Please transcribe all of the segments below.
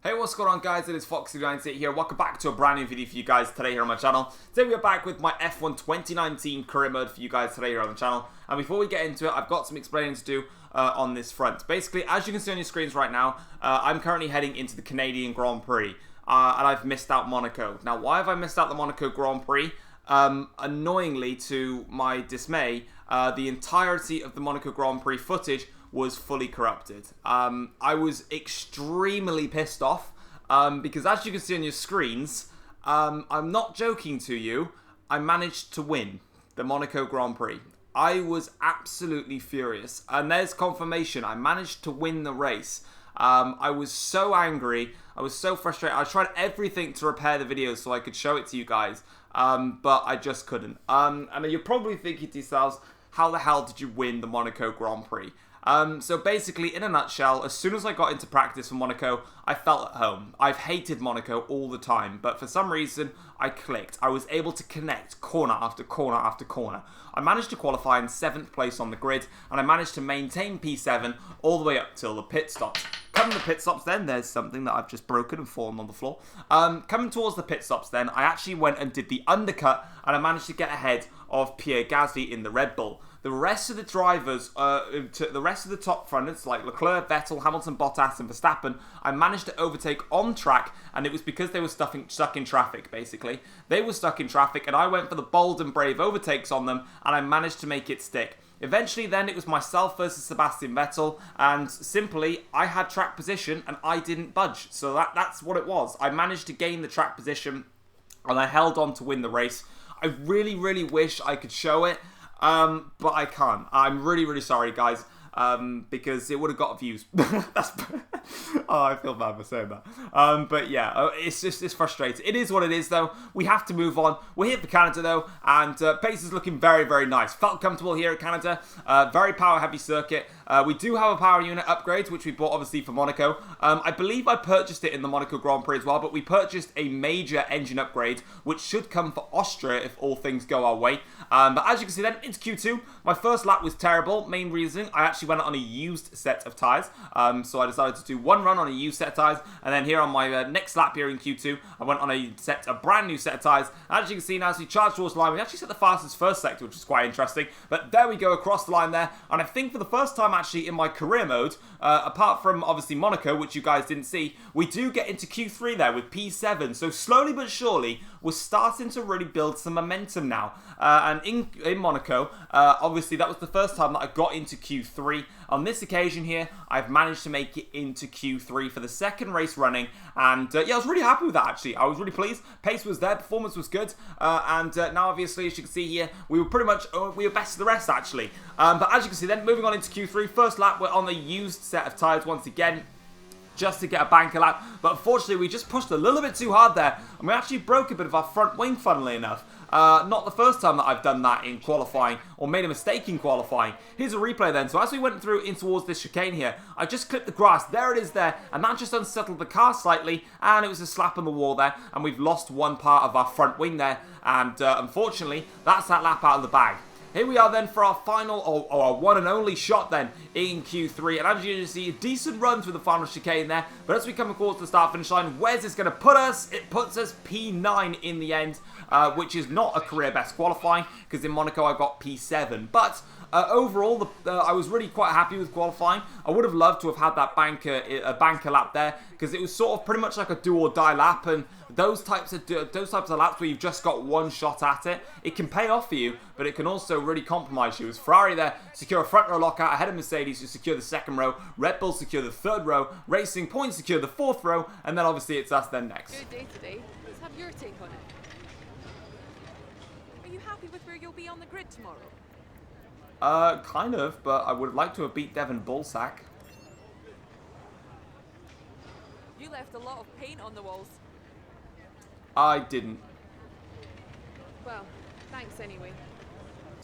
Hey, what's going on, guys? It is Foxy98 here. Welcome back to a brand new video for you guys today here on my channel. Today we are back with my F1 2019 career mode for you guys today here on the channel. And before we get into it, I've got some explaining to do on this front. Basically, as you can see on your screens right now, I'm currently heading into the Canadian Grand Prix. And I've missed out Monaco. Now, why have I missed out the Monaco Grand Prix? Annoyingly, to my dismay, the entirety of the Monaco Grand Prix footage was fully corrupted. I was extremely pissed off because, as you can see on your screens, I'm not joking to you, I managed to win the Monaco Grand Prix. I was absolutely furious, and there's confirmation. I managed to win the race. I was so angry, I was so frustrated. I tried everything to repair the video so I could show it to you guys, but I just couldn't. And you're probably thinking to yourselves, how the hell did you win the Monaco Grand Prix? So basically, in a nutshell, as soon as I got into practice for Monaco, I felt at home. I've hated Monaco all the time, but for some reason, I clicked. I was able to connect corner after corner after corner. I managed to qualify in 7th place on the grid, and I managed to maintain P7 all the way up till the pit stops. Coming to the pit stops then, there's something that I've just broken and fallen on the floor. Coming towards the pit stops then, I actually went and did the undercut, and I managed to get ahead of Pierre Gasly in the Red Bull. The rest of the drivers, the rest of the top runners, like Leclerc, Vettel, Hamilton, Bottas, and Verstappen, I managed to overtake on track, and it was because they were stuck in traffic, basically. They were stuck in traffic, and I went for the bold and brave overtakes on them, and I managed to make it stick. Eventually, then, it was myself versus Sebastian Vettel, and simply, I had track position, and I didn't budge. So that's what it was. I managed to gain the track position, and I held on to win the race. I really, really wish I could show it. But I can't. I'm really, really sorry, guys, because it would have got views. Oh, I feel bad for saying that. But yeah, it's frustrating. It is what it is, though. We have to move on. We're here for Canada, though, and pace is looking very, very nice. Felt comfortable here at Canada. Very power-heavy circuit. We do have a power unit upgrade, which we bought, obviously, for Monaco. I believe I purchased it in the Monaco Grand Prix as well, but we purchased a major engine upgrade, which should come for Austria if all things go our way. But as you can see then, into Q2, my first lap was terrible. Main reason, I actually went on a used set of tyres. So I decided to do one run on a used set of tyres, and then here on my next lap here in Q2, I went on a brand new set of tyres. As you can see now, as we charge towards the line, we actually set the fastest first sector, which is quite interesting. But there we go, across the line there, and I think for the first time actually in my career mode, apart from obviously Monaco, which you guys didn't see, we do get into Q3 there with P7. So slowly but surely, we're starting to really build some momentum now. And in Monaco, obviously that was the first time that I got into Q3. On this occasion here, I've managed to make it into Q3 for the second race running, and yeah, I was really happy with that actually. I was really pleased. Pace was there, performance was good, and now obviously, as you can see here, we were pretty much we were best of the rest actually. But as you can see, then moving on into Q3, first lap we're on the used set of tyres once again, just to get a banker lap, but unfortunately we just pushed a little bit too hard there, and we actually broke a bit of our front wing, funnily enough. Not the first time that I've done that in qualifying, or made a mistake in qualifying. Here's a replay then. So as we went through in towards this chicane here, I just clipped the grass. There it is there, and that just unsettled the car slightly, and it was a slap on the wall there, and we've lost one part of our front wing there, and unfortunately, that's that lap out of the bag. Here we are then for our final, or our one and only shot then in Q3. And as you can see, a decent run through the final chicane there. But as we come towards the start-finish line, where's this going to put us? It puts us P9 in the end, which is not a career best qualifying, because in Monaco I got P7. But overall, I was really quite happy with qualifying. I would have loved to have had that banker lap there, because it was sort of pretty much like a do or die lap, and those types of laps where you've just got one shot at it, it can pay off for you, but it can also really compromise you. As Ferrari there secure a front row lockout ahead of Mercedes, who secure the second row, Red Bull secure the third row, Racing Point secure the fourth row, and then obviously it's us then next. Good day today. Let's have your take on it. Are you happy with where you'll be on the grid tomorrow? Kind of, but I would like to have beat Devin Bullsack. You left a lot of paint on the walls. I didn't. Well, thanks anyway.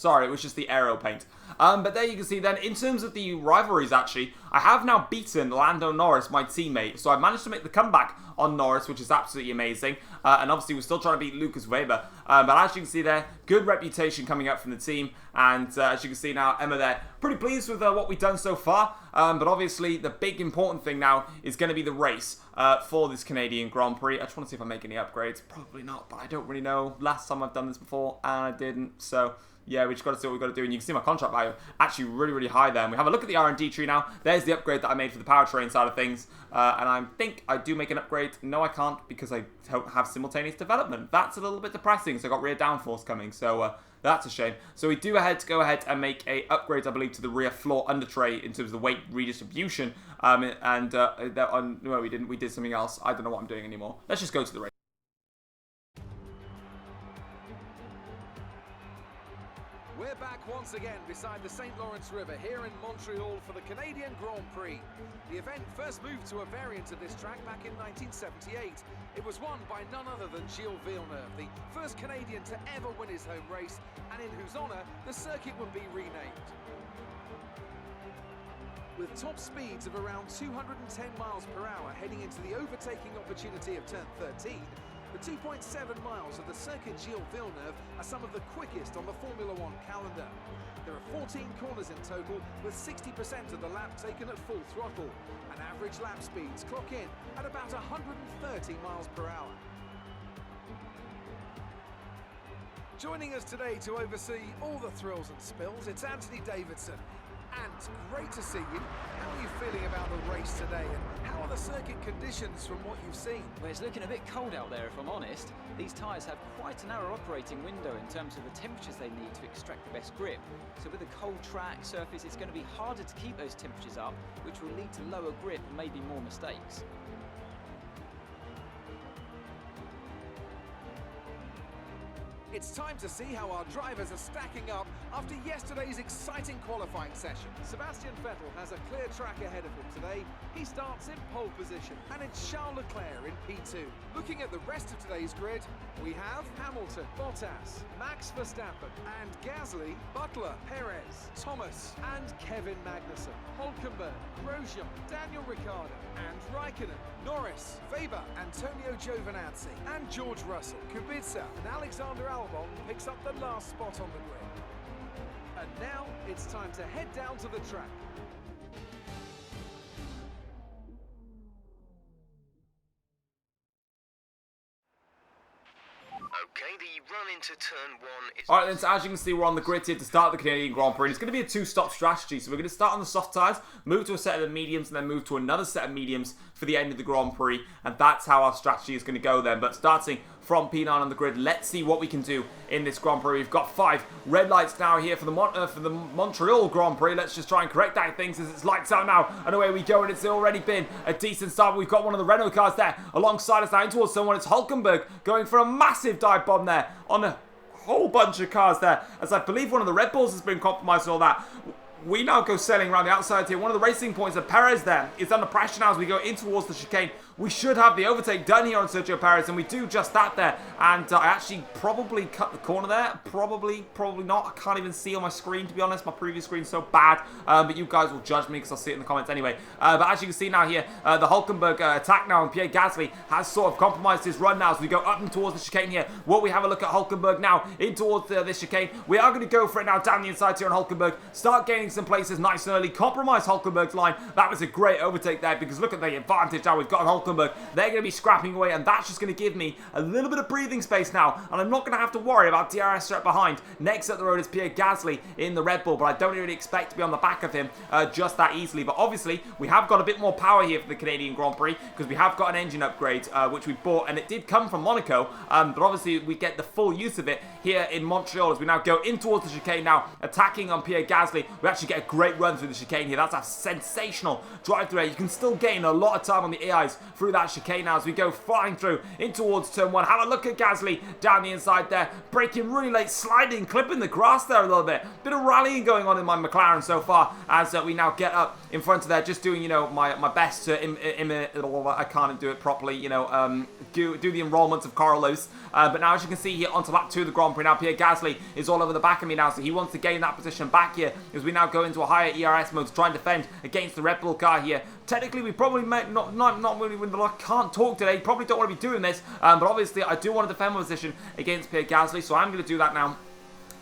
Sorry, it was just the aero paint. But there you can see then, in terms of the rivalries actually, I have now beaten Lando Norris, my teammate. So I managed to make the comeback on Norris, which is absolutely amazing. And obviously we're still trying to beat Lucas Weber. But as you can see there, good reputation coming up from the team. And as you can see now, Emma there, pretty pleased with what we've done so far. But obviously the big important thing now is going to be the race for this Canadian Grand Prix. I just want to see if I make any upgrades. Probably not, but I don't really know. Last time I've done this before, and I didn't. So yeah, we just got to see what we've got to do. And you can see my contract value actually really, really high there. And we have a look at the R&D tree now. There's the upgrade that I made for the powertrain side of things. And I think I do make an upgrade. No, I can't, because I don't have simultaneous development. That's a little bit depressing. So I got rear downforce coming. So that's a shame. So we do go ahead and make a upgrade, I believe, to the rear floor under tray in terms of the weight redistribution. No, we didn't. We did something else. I don't know what I'm doing anymore. Let's just go to the race. We're back once again beside the St. Lawrence River here in Montreal for the Canadian Grand Prix. The event first moved to a variant of this track back in 1978. It was won by none other than Gilles Villeneuve, the first Canadian to ever win his home race, and in whose honour the circuit would be renamed. With top speeds of around 210 miles per hour heading into the overtaking opportunity of turn 13, the 2.7 miles of the Circuit Gilles Villeneuve are some of the quickest on the Formula One calendar. There are 14 corners in total, with 60% of the lap taken at full throttle, and average lap speeds clock in at about 130 miles per hour. Joining us today to oversee all the thrills and spills, it's Anthony Davidson. And great to see you. How are you feeling about the race today, and how are the circuit conditions from what you've seen? Well, it's looking a bit cold out there, if I'm honest. These tyres have quite a narrow operating window in terms of the temperatures they need to extract the best grip. So with a cold track surface, it's going to be harder to keep those temperatures up, which will lead to lower grip and maybe more mistakes. It's time to see how our drivers are stacking up after yesterday's exciting qualifying session. Sebastian Vettel has a clear track ahead of him today. He starts in pole position, and it's Charles Leclerc in P2. Looking at the rest of today's grid, we have Hamilton, Bottas, Max Verstappen, and Gasly, Butler, Perez, Thomas, and Kevin Magnussen, Hülkenberg, Grosjean, Daniel Ricciardo, and Raikkonen, Norris, Weber, Antonio Giovinazzi, and George Russell, Kubica, and Alexander Albon picks up the last spot on the grid. And now it's time to head down to the track. Okay, the run into turn 1 is... Alright then, so as you can see, we're on the grid here to start the Canadian Grand Prix. And it's going to be a two-stop strategy. So we're going to start on the soft tyres, move to a set of the mediums, and then move to another set of mediums for the end of the Grand Prix. And that's how our strategy is going to go then. But starting from P9 on the grid, let's see what we can do in this Grand Prix. We've got 5 red lights now here for the Montreal Grand Prix. Let's just try and correct that things as it's lights out now. And away we go, and it's already been a decent start. We've got one of the Renault cars there alongside us now in towards someone. It's Hülkenberg going for a massive dive bomb there on a whole bunch of cars there, as I believe one of the Red Bulls has been compromised and all that. We now go sailing around the outside here. One of the racing points of Perez there is under pressure now as we go in towards the chicane. We should have the overtake done here on Sergio Perez, and we do just that there. And I actually probably cut the corner there. Probably not. I can't even see on my screen, to be honest. My previous screen's so bad. But you guys will judge me because I'll see it in the comments anyway. But as you can see now here, the Hülkenberg attack now, and Pierre Gasly has sort of compromised his run now as we go up and towards the chicane here. Will we have a look at Hülkenberg now in towards this chicane? We are going to go for it now down the inside here on Hülkenberg. Start gaining some places nice and early. Compromise Hülkenberg's line. That was a great overtake there, because look at the advantage now we've got on Hülkenberg. They're going to be scrapping away, and that's just going to give me a little bit of breathing space now, and I'm not going to have to worry about DRS straight behind. Next up the road is Pierre Gasly in the Red Bull, but I don't really expect to be on the back of him just that easily. But obviously we have got a bit more power here for the Canadian Grand Prix, because we have got an engine upgrade which we bought, and it did come from Monaco, but obviously we get the full use of it here in Montreal as we now go in towards the chicane now, attacking on Pierre Gasly. We actually get a great run through the chicane here. That's a sensational drive through. You can still gain a lot of time on the AIs through that chicane now as we go flying through in towards turn 1. Have a look at Gasly down the inside there, braking really late, sliding, clipping the grass there a little bit. Bit of rallying going on in my McLaren so far as we now get up in front of there, just doing, you know, my best to, I can't do it properly, you know, do the enrollment of Carlos. But now, as you can see here, onto lap 2 of the Grand Prix now, Pierre Gasly is all over the back of me now, so he wants to gain that position back here as we now go into a higher ERS mode to try and defend against the Red Bull car here. Technically, we probably might not really win the lot. Can't talk today. Probably don't want to be doing this, but obviously, I do want to defend my position against Pierre Gasly, so I'm going to do that now.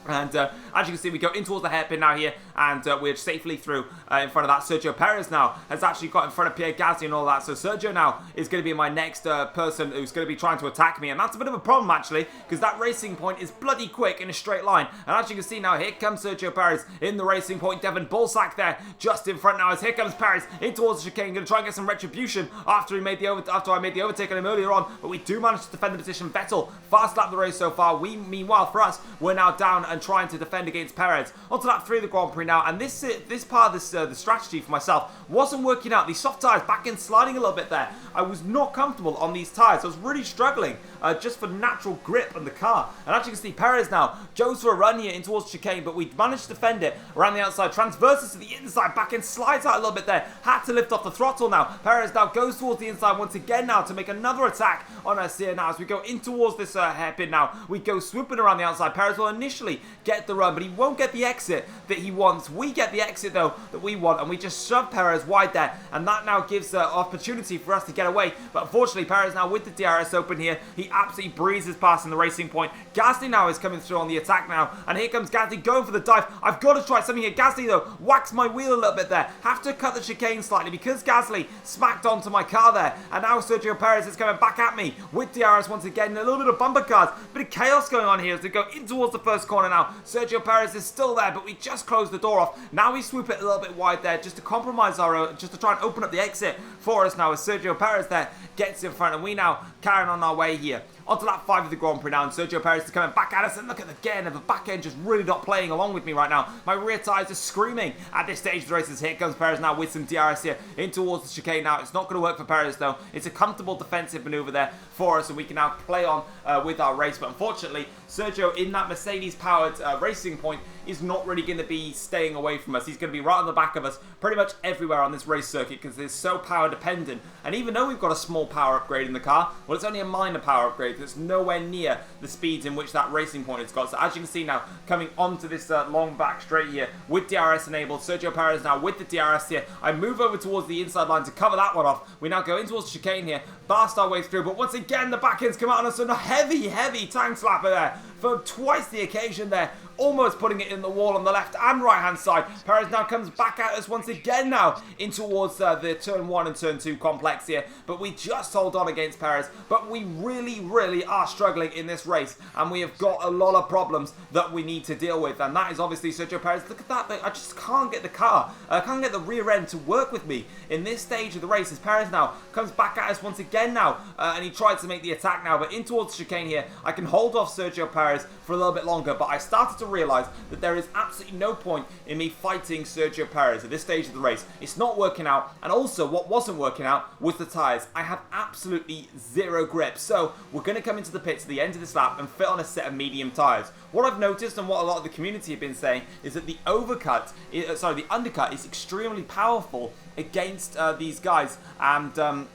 And as you can see, we go in towards the hairpin now here, and we're safely through in front of that. Sergio Perez now has actually got in front of Pierre Gasly and all that. So Sergio now is going to be my next person who's going to be trying to attack me. And that's a bit of a problem, actually, because that racing point is bloody quick in a straight line. And as you can see now, here comes Sergio Perez in the racing point. Devin Bullsack there just in front now, as here comes Perez in towards the chicane. Going to try and get some retribution after I made the overtake on him earlier on. But we do manage to defend the position. Vettel fast lap the race so far. Meanwhile, for us, we're now down and trying to defend against Perez. Onto lap 3 of the Grand Prix now, and this part of the strategy for myself wasn't working out. These soft tyres back in sliding a little bit there. I was not comfortable on these tyres. I was really struggling just for natural grip on the car. And as you can see, Perez now goes for a run here in towards chicane, but we managed to defend it around the outside, transverses to the inside, back in slides out a little bit there. Had to lift off the throttle now. Perez now goes towards the inside once again now to make another attack on us here now as we go in towards this hairpin now. We go swooping around the outside. Perez will initially get the run, but he won't get the exit that he wants. We get the exit though that we want, and we just shove Perez wide there, and that now gives opportunity for us to get away. But unfortunately, Perez now with the DRS open here, he absolutely breezes past in the racing point. Gasly now is coming through on the attack now, and here comes Gasly going for the dive. I've got to try something here. Gasly though whacks my wheel a little bit there. Have to cut the chicane slightly because Gasly smacked onto my car there, and now Sergio Perez is coming back at me with DRS once again. A little bit of bumper cars, bit of chaos going on here as we go in towards the first corner now. Sergio Perez is still there, but we just closed the door off. Now we swoop it a little bit wide there just to compromise our, just to try and open up the exit for us now as Sergio Perez there gets in front, and we now carrying on our way here. Onto lap 5 of the Grand Prix now, and Sergio Perez is coming back at us, and look at again, the back end just really not playing along with me right now. My rear tyres are screaming at this stage of the races. Here comes Perez now with some DRS here in towards the chicane now. It's not going to work for Perez though. It's a comfortable defensive maneuver there for us, and we can now play on with our race. But unfortunately, Sergio in that Mercedes-powered racing point is not really going to be staying away from us. He's going to be right on the back of us pretty much everywhere on this race circuit because it's so power dependent. And even though we've got a small power upgrade in the car, well, it's only a minor power upgrade. It's nowhere near the speeds in which that racing point has got. So as you can see now, coming onto this long back straight here with DRS enabled, Sergio Perez now with the DRS here. I move over towards the inside line to cover that one off. We now go in towards the chicane here, blast our way through, but once again the back ends come out on us, and a heavy tank slapper there for twice the occasion there, almost putting it in the wall on the left and right hand side. Perez now comes back at us once again now in towards the turn 1 and turn 2 complex here, but we just hold on against Perez. But we really are struggling in this race, and we have got a lot of problems that we need to deal with, and that is obviously Sergio Perez. Look at that, I just can't get the car, I can't get the rear end to work with me in this stage of the race as Perez now comes back at us once again now, and he tried to make the attack now, but in towards the chicane here, I can hold off Sergio Perez for a little bit longer, but I started to realise that there is absolutely no point in me fighting Sergio Perez at this stage of the race. It's not working out, and also what wasn't working out was the tyres. I have absolutely zero grip, so we're going to come into the pits at the end of this lap and fit on a set of medium tyres. What I've noticed and what a lot of the community have been saying is that the undercut is extremely powerful against these guys, and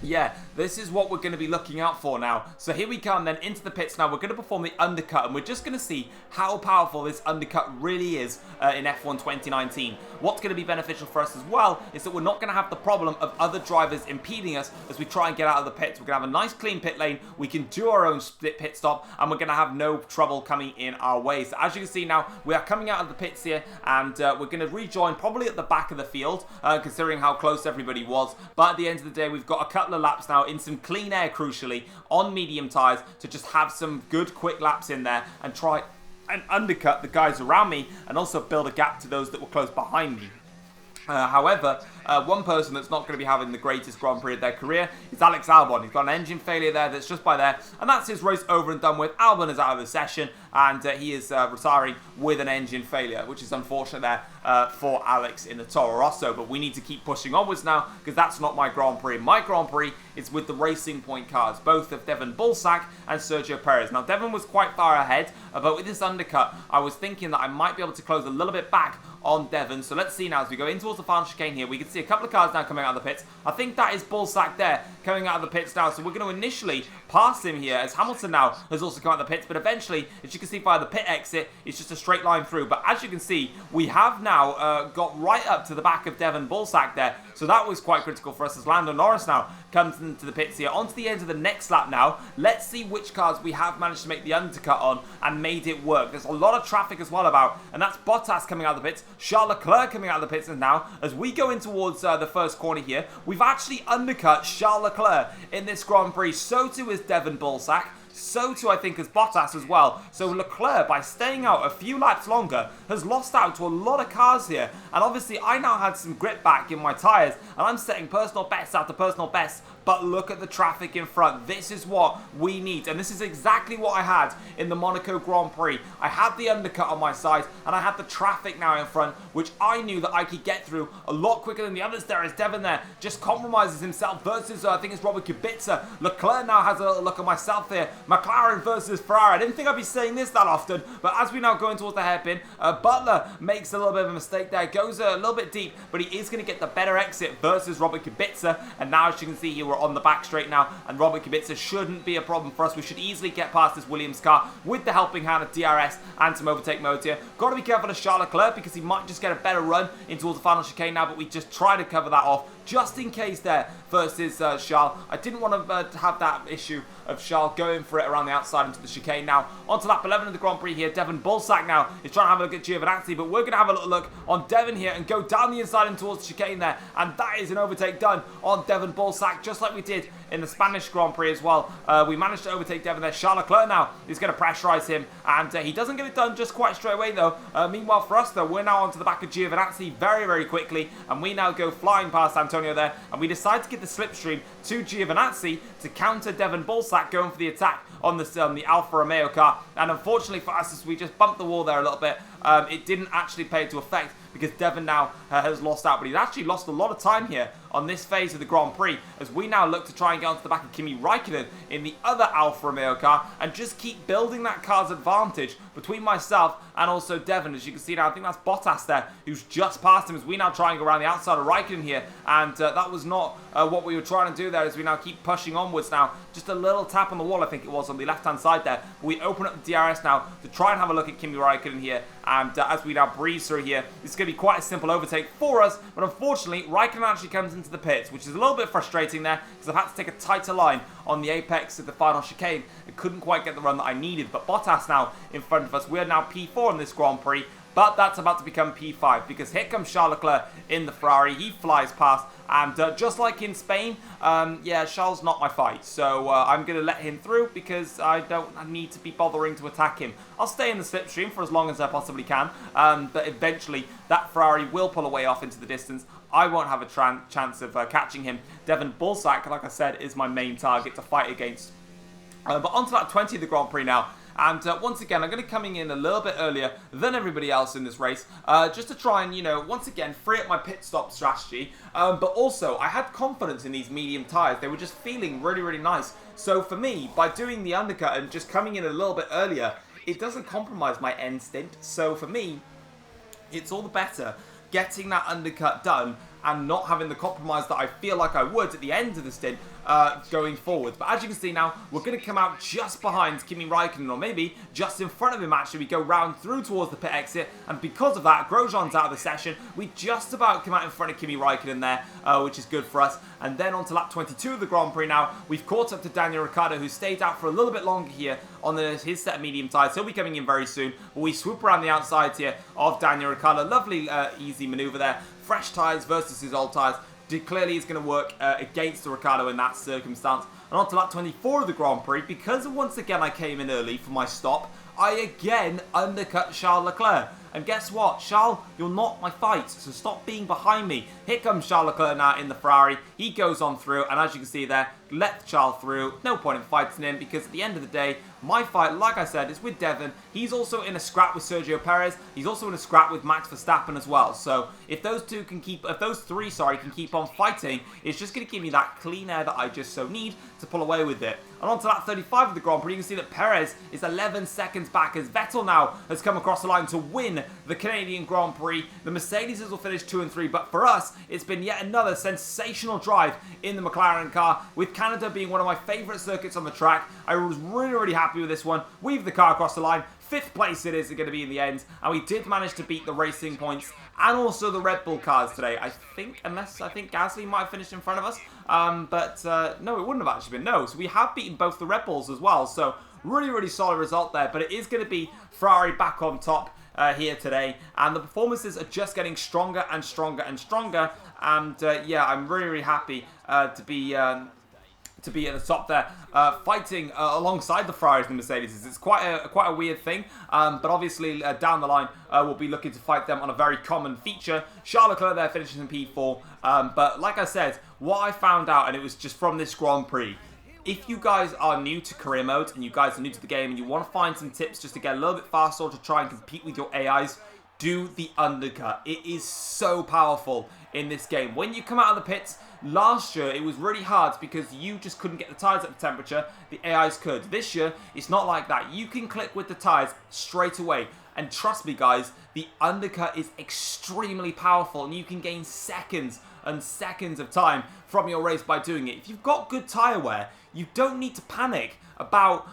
yeah, this is what we're going to be looking out for now. So here we come then into the pits now. We're going to perform the undercut, and we're just going to see how powerful this undercut really is in F1 2019. What's going to be beneficial for us as well is that we're not going to have the problem of other drivers impeding us as we try and get out of the pits. We're going to have a nice clean pit lane. We can do our own split pit stop, and we're going to have no trouble coming in our way. So as you can see now, we are coming out of the pits here, and we're going to rejoin probably at the back of the field, considering how close everybody was. But at the end of the day, we've got a couple of laps now in some clean air, crucially, on medium tyres to just have some good quick laps in there and try and undercut the guys around me and also build a gap to those that were close behind me. However, one person that's not going to be having the greatest Grand Prix of their career is Alex Albon. He's got an engine failure there that's just by there, and that's his race over and done with. Albon is out of the session, and he is retiring with an engine failure, which is unfortunate there for Alex in the Toro Rosso. But we need to keep pushing onwards now, because that's not my Grand Prix. My Grand Prix is with the Racing Point cars, both of Devin Bullsack and Sergio Perez. Now, Devin was quite far ahead, but with this undercut, I was thinking that I might be able to close a little bit back on Devon. So let's see now as we go in towards the final chicane here. We can see a couple of cars now coming out of the pits. I think that is Bullsack there coming out of the pits now. So we're going to initially pass him here as Hamilton now has also come out of the pits. But eventually, as you can see via the pit exit, it's just a straight line through. But as you can see, we have now got right up to the back of Devon Bullsack there. So that was quite critical for us as Lando Norris now comes into the pits here. On to the end of the next lap now. Let's see which cars we have managed to make the undercut on and made it work. There's a lot of traffic as well about, and that's Bottas coming out of the pits, Charles Leclerc coming out of the pits, and now as we go in towards the first corner here, we've actually undercut Charles Leclerc in this Grand Prix. So too is Devon Bullsack. So too, I think, as Bottas as well. So Leclerc, by staying out a few laps longer, has lost out to a lot of cars here. And obviously, I now had some grip back in my tyres, and I'm setting personal bests after personal bests. But look at the traffic in front. This is what we need. And this is exactly what I had in the Monaco Grand Prix. I had the undercut on my side, and I had the traffic now in front, which I knew that I could get through a lot quicker than the others there. As Devon there just compromises himself versus, I think it's Robert Kubica. Leclerc now has a little look at myself here. McLaren versus Ferrari. I didn't think I'd be saying this that often, but as we now go in towards the hairpin, Butler makes a little bit of a mistake there. Goes a little bit deep, but he is going to get the better exit versus Robert Kubica. And now, as you can see here, we're on the back straight now, and Robert Kubica shouldn't be a problem for us. We should easily get past this Williams car with the helping hand of DRS and some overtake mode here. Got to be careful of Charles Leclerc because he might just get a better run in towards the final chicane now, but we just try to cover that off just in case there versus Charles. I didn't want to have that issue of Charles going for it around the outside into the chicane. Now, on to lap 11 of the Grand Prix here. Devon Bullsack now is trying to have a look at Giovinazzi, but we're going to have a little look on Devon here and go down the inside and towards the chicane there. And that is an overtake done on Devon Bullsack, just like we did in the Spanish Grand Prix as well. We managed to overtake Devon there. Charles Leclerc now is going to pressurise him, and he doesn't get it done just quite straight away though. Meanwhile for us though, we're now onto the back of Giovinazzi very, very quickly, and we now go flying past Antonio there, and we decide to give the slipstream to Giovinazzi to counter Devon Bullsack going for the attack on the Alfa Romeo car. And unfortunately for us, as we just bumped the wall there a little bit, it didn't actually pay into effect because Devon now has lost out. But he's actually lost a lot of time here on this phase of the Grand Prix as we now look to try and get onto the back of Kimi Raikkonen in the other Alfa Romeo car and just keep building that car's advantage between myself and also Devon. As you can see now, I think that's Bottas there who's just passed him as we now try and go around the outside of Raikkonen here, and that was not what we were trying to do there as we now keep pushing onwards now. Just a little tap on the wall, I think it was, on the left-hand side there. We open up the DRS now to try and have a look at Kimi Raikkonen here, and as we now breeze through here, it's going to be quite a simple overtake for us, but unfortunately, Raikkonen actually comes into the pits, which is a little bit frustrating there, because I've had to take a tighter line on the apex of the final chicane. I couldn't quite get the run that I needed, but Bottas now in front of us. We are now P4 in this Grand Prix, but that's about to become P5, because here comes Charles Leclerc in the Ferrari. He flies past, and just like in Spain, yeah, Charles not my fight, so I'm going to let him through because I don't need to be bothering to attack him. I'll stay in the slipstream for as long as I possibly can, but eventually that Ferrari will pull away off into the distance. I won't have a chance of catching him. Devon Bullsack, like I said, is my main target to fight against. But on to lap 20 of the Grand Prix now. And once again, I'm going to be coming in a little bit earlier than everybody else in this race, just to try and, you know, once again, free up my pit stop strategy. But also, I had confidence in these medium tyres. They were just feeling really, really nice. So for me, by doing the undercut and just coming in a little bit earlier, it doesn't compromise my end stint. So for me, it's all the better getting that undercut done and not having the compromise that I feel like I would at the end of the stint going forward. But as you can see now, we're going to come out just behind Kimi Raikkonen, or maybe just in front of him actually. We go round through towards the pit exit, and because of that, Grosjean's out of the session. We just about come out in front of Kimi Raikkonen there, which is good for us. And then on to lap 22 of the Grand Prix now. We've caught up to Daniel Ricciardo, who stayed out for a little bit longer here on his set of medium tyres. He'll be coming in very soon. But we swoop around the outside here of Daniel Ricciardo. Lovely, easy manoeuvre there. Fresh tyres versus his old tyres. Clearly is going to work against Ricciardo in that circumstance. And on to lap 24 of the Grand Prix, because once again I came in early for my stop, I again undercut Charles Leclerc. And guess what? Charles, you're not my fight, so stop being behind me. Here comes Charles Leclerc now in the Ferrari. He goes on through, and as you can see there, let Charles through. No point in fighting him, because at the end of the day, my fight, like I said, is with Devon. He's also in a scrap with Sergio Perez. He's also in a scrap with Max Verstappen as well. So if those three can keep on fighting, it's just going to give me that clean air that I just so need to pull away with it. And on to lap 35 of the Grand Prix, you can see that Perez is 11 seconds back as Vettel now has come across the line to win the Canadian Grand Prix. The Mercedes will finish 2 and 3, but for us, it's been yet another sensational drive in the McLaren car, with Canada being one of my favourite circuits on the track. I was really happy with this one. Weave the car across the line. 5th place it is going to be in the end, and we did manage to beat the Racing Points and also the Red Bull cars today. I think Gasly might have finished in front of us, but no, it wouldn't have actually been. No, so we have beaten both the Red Bulls as well, so really solid result there, but it is going to be Ferrari back on top here today, and the performances are just getting stronger and stronger and stronger, and yeah, I'm really happy to be at the top there, fighting alongside the Ferraris and the Mercedes. It's quite a weird thing, but obviously down the line we'll be looking to fight them on a very common feature. Charles Leclerc there finishing in P4, but like I said, what I found out, and it was just from this Grand Prix, if you guys are new to career mode and you guys are new to the game and you want to find some tips just to get a little bit faster or to try and compete with your AIs, do the undercut. It is so powerful in this game. When you come out of the pits, last year it was really hard because you just couldn't get the tyres up to temperature, the AIs could. This year, it's not like that. You can click with the tyres straight away. And trust me guys, the undercut is extremely powerful and you can gain seconds and seconds of time from your race by doing it. If you've got good tyre wear, you don't need to panic about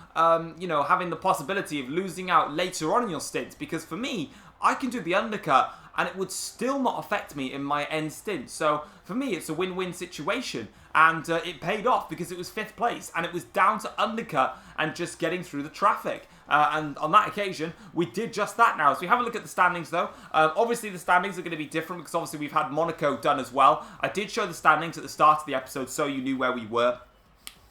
you know, having the possibility of losing out later on in your stints, because for me, I can do the undercut and it would still not affect me in my end stint. So for me, it's a win-win situation, and it paid off because it was 5th place and it was down to undercut and just getting through the traffic. And on that occasion, we did just that now. So we have a look at the standings though. Obviously the standings are going to be different because obviously we've had Monaco done as well. I did show the standings at the start of the episode so you knew where we were.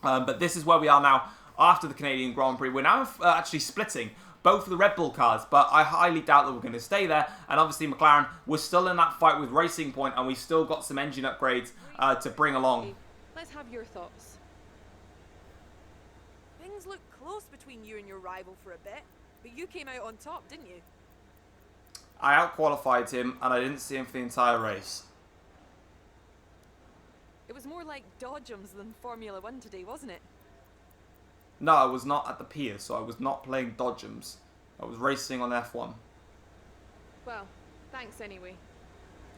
But this is where we are now after the Canadian Grand Prix. We're now actually splitting both of the Red Bull cars, but I highly doubt that we're going to stay there. And obviously McLaren, we're still in that fight with Racing Point, and we've still got some engine upgrades to bring along. Let's have your thoughts. Things look close between you and your rival for a bit, but you came out on top, didn't you? I outqualified him, and I didn't see him for the entire race. It was more like Dodgems than Formula 1 today, wasn't it? No, I was not at the pier, so I was not playing Dodgems. I was racing on F1. Well, thanks anyway.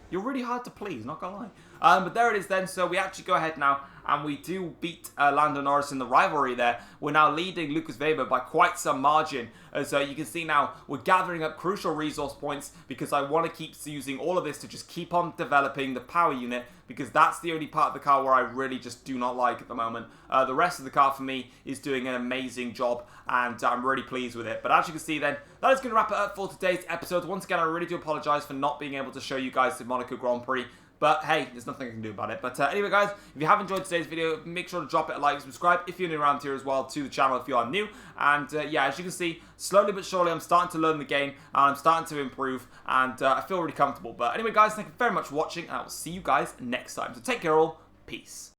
You're really hard to please, not gonna lie. But there it is then, so we actually go ahead now, and we do beat Lando Norris in the rivalry there. We're now leading Lucas Weber by quite some margin. As you can see now, we're gathering up crucial resource points because I want to keep using all of this to just keep on developing the power unit, because that's the only part of the car where I really just do not like at the moment. The rest of the car for me is doing an amazing job, and I'm really pleased with it. But as you can see then, that is going to wrap it up for today's episode. Once again, I really do apologise for not being able to show you guys the Monaco Grand Prix. But hey, there's nothing I can do about it. But anyway guys, if you have enjoyed today's video, make sure to drop it a like, subscribe if you're new around here as well to the channel if you are new. And yeah, as you can see, slowly but surely I'm starting to learn the game and I'm starting to improve, and I feel really comfortable. But anyway guys, thank you very much for watching, and I will see you guys next time. So take care all, peace.